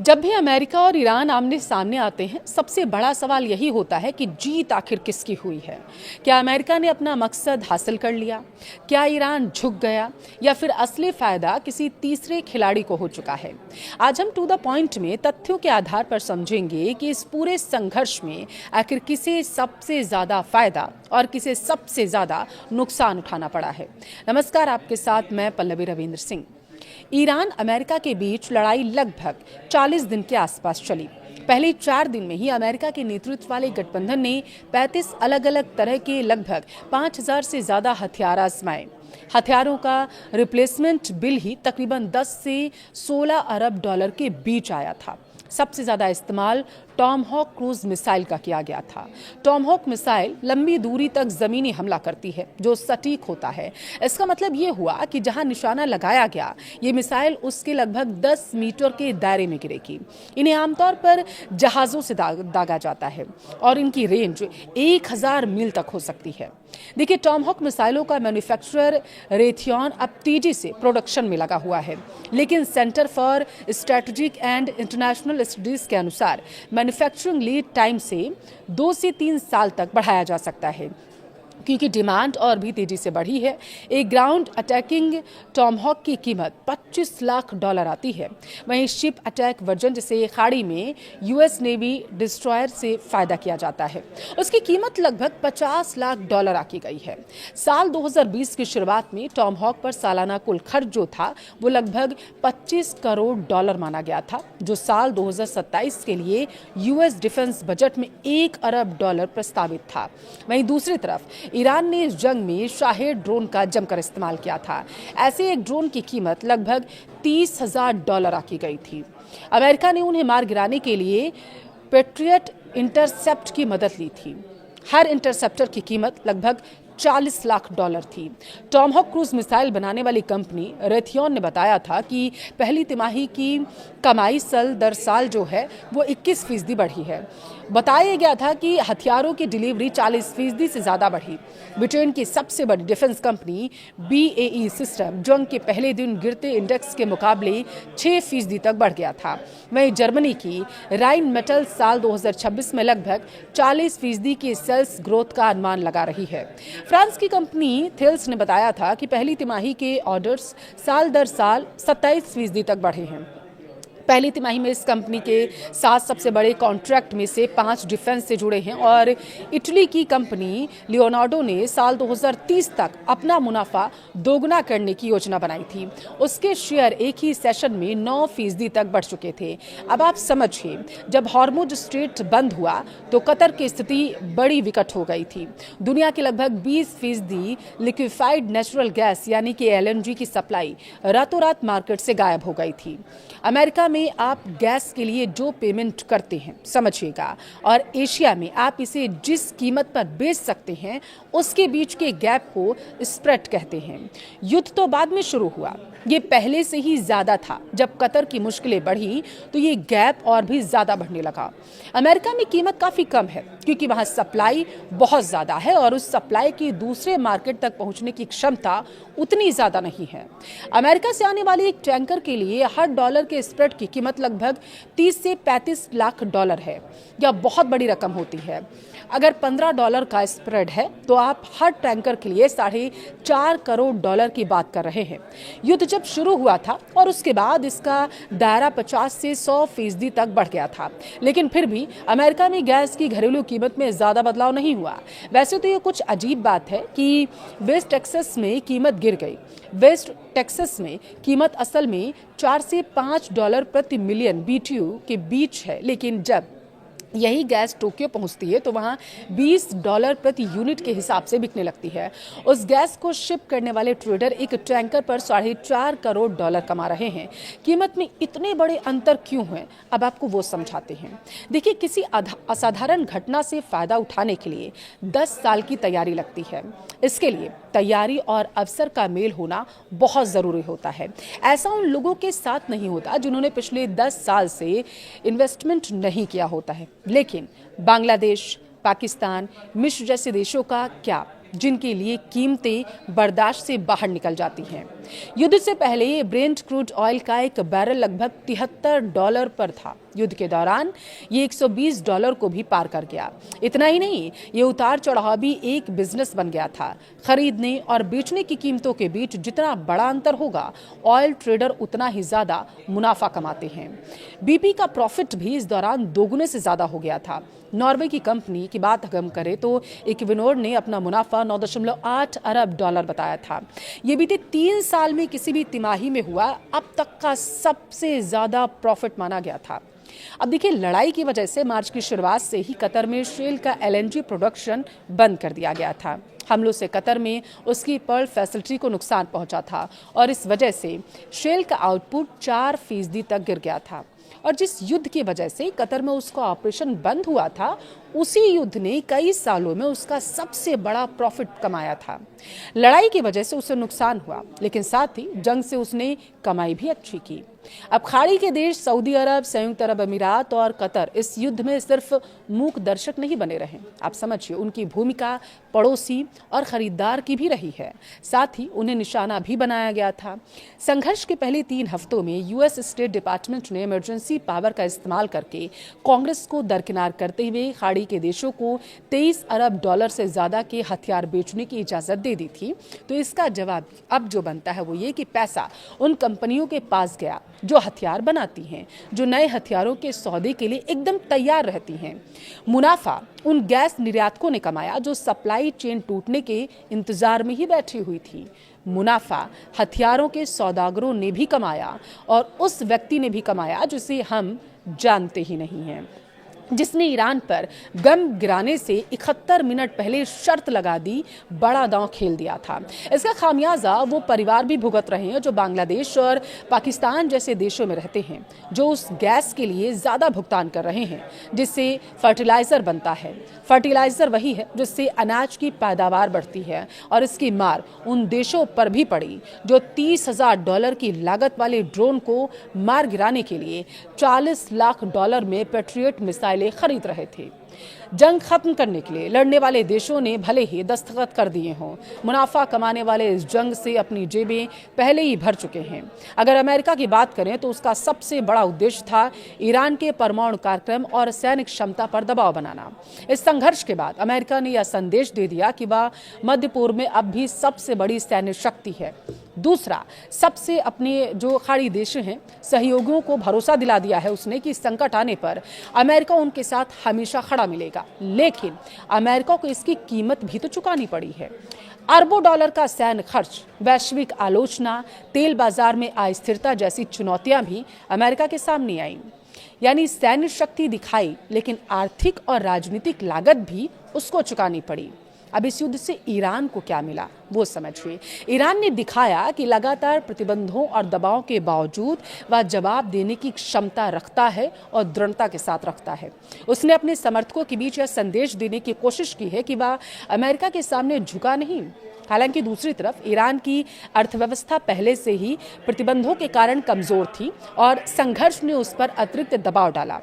जब भी अमेरिका और ईरान आमने सामने आते हैं, सबसे बड़ा सवाल यही होता है कि जीत आखिर किसकी हुई है। क्या अमेरिका ने अपना मकसद हासिल कर लिया? क्या ईरान झुक गया? या फिर असली फायदा किसी तीसरे खिलाड़ी को हो चुका है? आज हम टू द पॉइंट में तथ्यों के आधार पर समझेंगे कि इस पूरे संघर्ष में आखिर किसे सबसे ज्यादा फायदा और किसे सबसे ज्यादा नुकसान उठाना पड़ा है। नमस्कार, आपके साथ मैं पल्लवी रविंद्र सिंह। ईरान अमेरिका के बीच लड़ाई लगभग 40 दिन के आसपास चली। पहले 4 दिन में ही अमेरिका के नेतृत्व वाले गठबंधन ने 35 अलग अलग तरह के लगभग 5000 से ज्यादा हथियार आजमाए। हथियारों का रिप्लेसमेंट बिल ही तकरीबन 10 से 16 अरब डॉलर के बीच आया था। सबसे ज्यादा इस्तेमाल टॉमहॉक क्रूज मिसाइल का किया गया था। टॉमहॉक मिसाइल लंबी दूरी तक जमीनी हमला करती है जो सटीक होता है। इसका मतलब ये हुआ कि जहां निशाना लगाया गया, ये मिसाइल उसके लगभग 10 मीटर के दायरे में गिरेगी। इन्हें आमतौर पर जहाजों से दागा जाता है और इनकी रेंज 1000 मील तक हो सकती है। देखिए, टॉमहॉक मिसाइलों का मैन्युफैक्चरर रेथियन अब तेजी से प्रोडक्शन में लगा हुआ है, लेकिन centre for strategic and international studies के अनुसार मैन्युफैक्चरिंग लीड टाइम से 2 से 3 साल तक बढ़ाया जा सकता है, क्योंकि डिमांड और भी तेजी से बढ़ी है। एक ग्राउंड अटैकिंग टॉमहॉक की कीमत 25 लाख डॉलर आती है। वहीं शिप अटैक वर्जन, जिसे खाड़ी में यूएस नेवी डिस्ट्रॉयर से फायदा किया जाता है, उसकी कीमत लगभग 50 लाख डॉलर आकी गई है। साल 2020 की शुरुआत में टॉमहॉक पर सालाना कुल खर्च जो था वो लगभग 25 करोड़ डॉलर माना गया था, जो साल 2027 के लिए यूएस डिफेंस बजट में 1 अरब डॉलर प्रस्तावित था। वहीं दूसरी तरफ ईरान ने इस जंग में शाहेद ड्रोन का जमकर इस्तेमाल किया था। ऐसे एक ड्रोन की कीमत लगभग 30,000 डॉलर आकी गई थी। अमेरिका ने उन्हें मार गिराने के लिए पेट्रियट इंटरसेप्ट की मदद ली थी। हर इंटरसेप्टर की कीमत लगभग 40 लाख डॉलर थी। टॉमहॉक क्रूज मिसाइल बनाने वाली कंपनी रेथियन ने बताया था कि पहली तिमाही की कमाई साल दर साल जो है वो 21% बढ़ी है। बताया गया था कि हथियारों की डिलीवरी 40% से ज़्यादा बढ़ी। ब्रिटेन की सबसे बड़ी डिफेंस कंपनी BAE सिस्टम जंग के पहले दिन गिरते इंडेक्स के मुकाबले 6% तक बढ़ गया था। वहीं जर्मनी की राइन मेटल साल 2026 में लगभग 40% की सेल्स ग्रोथ का अनुमान लगा रही है। फ्रांस की कंपनी थेल्स ने बताया था कि पहली तिमाही के ऑर्डर्स साल दर साल 27% तक बढ़े हैं। पहली तिमाही में इस कंपनी के 7 सबसे बड़े कॉन्ट्रैक्ट में से 5 डिफेंस से जुड़े हैं और इटली की कंपनी लियोनार्डो ने साल 2030 तक अपना मुनाफा दोगुना करने की योजना बनाई थी। उसके शेयर एक ही सेशन में 9% तक बढ़ चुके थे। अब आप समझिए, जब हॉर्मुज स्ट्रेट बंद हुआ तो कतर की स्थिति बड़ी विकट हो गई थी। दुनिया के लगभग 20% लिक्विफाइड नेचुरल गैस यानी कि LNG की सप्लाई रातों रात मार्केट से गायब हो गई थी। अमेरिका में आप गैस के लिए जो पेमेंट करते हैं, समझिएगा, और एशिया में आप इसे जिस कीमत पर बेच सकते हैं, उसके बीच के गैप को स्प्रेड कहते हैं। युद्ध तो बाद में शुरू हुआ, ये पहले से ही ज्यादा था। जब कतर की मुश्किलें बढ़ी तो ये गैप और भी ज्यादा बढ़ने लगा। अमेरिका में कीमत काफी कम है क्योंकि वहां सप्लाई बहुत ज्यादा है और उस सप्लाई की दूसरे मार्केट तक पहुंचने की क्षमता उतनी ज्यादा नहीं है। अमेरिका से आने वाले एक टैंकर के लिए हर डॉलर के स्प्रेड की कीमत लगभग 30 से 35 लाख डॉलर है। यह बहुत बड़ी रकम होती है। अगर $15 का स्प्रेड है तो आप हर टैंकर के लिए 4.5 करोड़ डॉलर की बात कर रहे हैं। युद्ध जब शुरू हुआ था और उसके बाद इसका दायरा 50 से 100% तक बढ़ गया था, लेकिन फिर भी अमेरिका में गैस की घरेलू कीमत में ज्यादा बदलाव नहीं हुआ। वैसे तो ये कुछ अजीब बात है कि वेस्ट टेक्सास में कीमत गिर गई। वेस्ट टेक्सास में कीमत असल में 4 से 5 डॉलर प्रति मिलियन BTU के बीच है, लेकिन जब यही गैस टोक्यो पहुंचती है तो वहां $20 प्रति यूनिट के हिसाब से बिकने लगती है। उस गैस को शिप करने वाले ट्रेडर एक टैंकर पर 4.5 करोड़ डॉलर कमा रहे हैं। कीमत में इतने बड़े अंतर क्यों हैं, अब आपको वो समझाते हैं। देखिए, किसी असाधारण घटना से फायदा उठाने के लिए 10 साल की तैयारी लगती है। इसके लिए तैयारी और अवसर का मेल होना बहुत जरूरी होता है। ऐसा उन लोगों के साथ नहीं होता जिन्होंने पिछले 10 साल से इन्वेस्टमेंट नहीं किया होता है। लेकिन बांग्लादेश, पाकिस्तान, मिस्र जैसे देशों का क्या, जिनके लिए कीमतें बर्दाश्त से बाहर निकल जाती हैं। युद्ध से पहले ये ब्रेंट क्रूड ऑयल का एक बैरल लगभग $73 पर था। युद्ध के दौरान ये $120 को भी पार कर गया। इतना ही नहीं, ये उतार चढ़ाव भी एक बिजनेस बन गया था। खरीदने और बेचने की कीमतों के बीच जितना बड़ा अंतर होगा, ऑयल ट्रेडर उतना ही ज्यादा मुनाफा कमाते हैं। बीपी का प्रॉफिट भी इस दौरान दोगुने से ज्यादा हो गया था। नॉर्वे की कंपनी की बात हम करें तो इक्विनोर ने अपना मुनाफा $9.8 अरब बताया था। ये बीते 3 साल में किसी भी तिमाही में हुआ अब तक का सबसे ज्यादा प्रॉफिट माना गया था। अब देखिए, लड़ाई की वजह से मार्च की शुरुआत से ही कतर में शेल का एलएनजी प्रोडक्शन बंद कर दिया गया था। हमलों से कतर में उसकी पर्ल फैसिलिटी को नुकसान पहुंचा था और इस वजह से शेल का आउटपुट 4% तक गिर गया था। और जिस युद्ध की वजह से कतर में उसका ऑपरेशन बंद हुआ था, उसी युद्ध ने कई सालों में उसका सबसे बड़ा प्रॉफिट कमाया था। लड़ाई की वजह से उसे नुकसान हुआ, लेकिन साथ ही जंग से उसने कमाई भी अच्छी की। अब खाड़ी के देश सऊदी अरब, संयुक्त अरब अमीरात और कतर इस युद्ध में सिर्फ मूक दर्शक नहीं बने रहे। आप समझिए, उनकी भूमिका पड़ोसी और खरीदार की भी रही है। साथ ही उन्हें निशाना भी बनाया गया था। संघर्ष के पहले 3 हफ्तों में यूएस स्टेट डिपार्टमेंट ने इमरजेंसी पावर का इस्तेमाल करके कांग्रेस को दरकिनार करते हुए खाड़ी के देशों को $23 अरब से ज्यादा के हथियार बेचने की इजाजत दे दी थी। तो इसका जवाब अब जो बनता है वो ये कि पैसा उन कंपनियों के पास गया जो हथियार बनाती हैं, जो नए हथियारों के सौदे के लिए एकदम तैयार रहती हैं। मुनाफा उन गैस निर्यातकों ने कमाया जो सप्लाई चेन टूटने के इंतजार में ही बैठी हुई थी। मुनाफा हथियारों के सौदागरों ने भी कमाया और उस व्यक्ति ने भी कमाया जिसे हम जानते ही नहीं हैं, जिसने ईरान पर गम गिराने से 71 मिनट पहले शर्त लगा दी, बड़ा दांव खेल दिया था। इसका खामियाजा वो परिवार भी भुगत रहे हैं जो बांग्लादेश और पाकिस्तान जैसे देशों में रहते हैं, जो उस गैस के लिए ज्यादा भुगतान कर रहे हैं जिससे फर्टिलाइजर बनता है। फर्टिलाइजर वही है जिससे अनाज की पैदावार बढ़ती है और इसकी मार उन देशों पर भी पड़ी जो $30,000 की लागत वाले ड्रोन को मार गिराने के लिए $40 लाख में पैट्रियट मिसाइल खरीद रहे थे। जंग खत्म करने के लिए लड़ने वाले देशों ने भले ही दस्तखत कर दिए हों, मुनाफा कमाने वाले इस जंग से अपनी जेबें पहले ही भर चुके हैं। अगर अमेरिका की बात करें तो उसका सबसे बड़ा उद्देश्य था ईरान के परमाणु कार्यक्रम और सैनिक क्षमता पर दबाव बनाना। इस संघर्ष के बाद अमेरिका ने यह संदेश दे दिया कि वह मध्य पूर्व में अब भी सबसे बड़ी सैन्य शक्ति है। दूसरा, सबसे अपने जो खाड़ी देश हैं सहयोगियों को भरोसा दिला दिया है उसने कि संकट आने पर अमेरिका उनके साथ हमेशा खड़ा मिलेगा। लेकिन अमेरिका को इसकी कीमत भी तो चुकानी पड़ी है। अरबों डॉलर का सैन्य खर्च, वैश्विक आलोचना, तेल बाजार में अस्थिरता जैसी चुनौतियां भी अमेरिका के सामने आईं। यानी सैन्य शक्ति दिखाई, लेकिन आर्थिक और राजनीतिक लागत भी उसको चुकानी पड़ी। अब इस युद्ध से ईरान को क्या मिला वो समझिए। ईरान ने दिखाया कि लगातार प्रतिबंधों और दबाव के बावजूद वह जवाब देने की क्षमता रखता है और दृढ़ता के साथ रखता है। उसने अपने समर्थकों के बीच यह संदेश देने की कोशिश की है कि वह अमेरिका के सामने झुका नहीं। हालांकि दूसरी तरफ ईरान की अर्थव्यवस्था पहले से ही प्रतिबंधों के कारण कमजोर थी और संघर्ष ने उस पर अतिरिक्त दबाव डाला।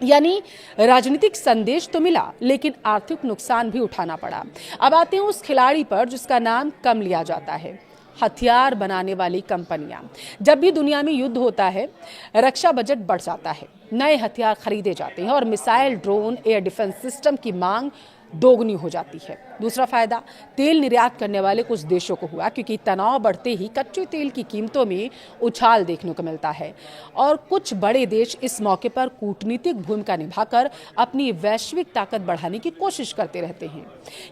यानी राजनीतिक संदेश तो मिला, लेकिन आर्थिक नुकसान भी उठाना पड़ा। अब आते हैं उस खिलाड़ी पर जिसका नाम कम लिया जाता है, हथियार बनाने वाली कंपनियां। जब भी दुनिया में युद्ध होता है, रक्षा बजट बढ़ जाता है, नए हथियार खरीदे जाते हैं और missile, drone, air defence system की मांग दोगुनी हो जाती है। दूसरा फायदा तेल निर्यात करने वाले कुछ देशों को हुआ, क्योंकि तनाव बढ़ते ही कच्चे तेल की कीमतों में उछाल देखने को मिलता है और कुछ बड़े देश इस मौके पर कूटनीतिक भूमिका निभाकर अपनी वैश्विक ताकत बढ़ाने की कोशिश करते रहते हैं।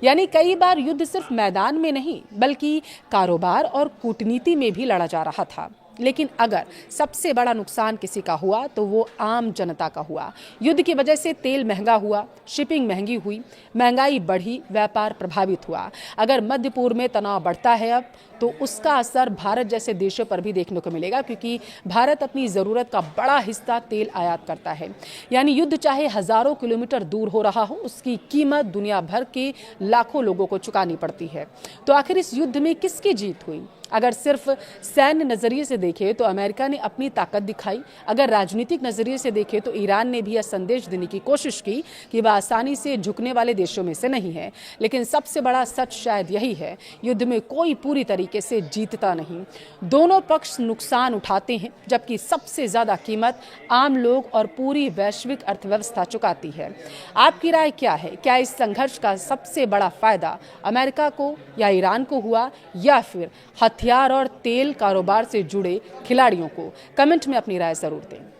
यानी कई बार युद्ध सिर्फ मैदान में नहीं बल्कि कारोबार और कूटनीति में भी लड़ा जा रहा था। लेकिन अगर सबसे बड़ा नुकसान किसी का हुआ तो वो आम जनता का हुआ। युद्ध की वजह से तेल महंगा हुआ, शिपिंग महंगी हुई, महंगाई बढ़ी, व्यापार प्रभावित हुआ। अगर मध्य पूर्व में तनाव बढ़ता है अब, तो उसका असर भारत जैसे देशों पर भी देखने को मिलेगा, क्योंकि भारत अपनी ज़रूरत का बड़ा हिस्सा तेल आयात करता है। यानी युद्ध चाहे हज़ारों किलोमीटर दूर हो रहा हो, उसकी कीमत दुनिया भर के लाखों लोगों को चुकानी पड़ती है। तो आखिर इस युद्ध में किसकी जीत हुई? अगर सिर्फ सैन्य नज़रिए से देखें तो अमेरिका ने अपनी ताकत दिखाई, अगर राजनीतिक नज़रिए से देखें तो ईरान ने भी यह संदेश देने की कोशिश की कि वह आसानी से झुकने वाले देशों में से नहीं है। लेकिन सबसे बड़ा सच शायद यही है, युद्ध में कोई पूरी तरीके से जीतता नहीं। दोनों पक्ष नुकसान उठाते हैं, जबकि सबसे ज़्यादा कीमत आम लोग और पूरी वैश्विक अर्थव्यवस्था चुकाती है। आपकी राय क्या है? क्या इस संघर्ष का सबसे बड़ा फायदा अमेरिका को या ईरान को हुआ, या फिर हथियार और तेल कारोबार से जुड़े खिलाड़ियों को? कमेंट में अपनी राय जरूर दें।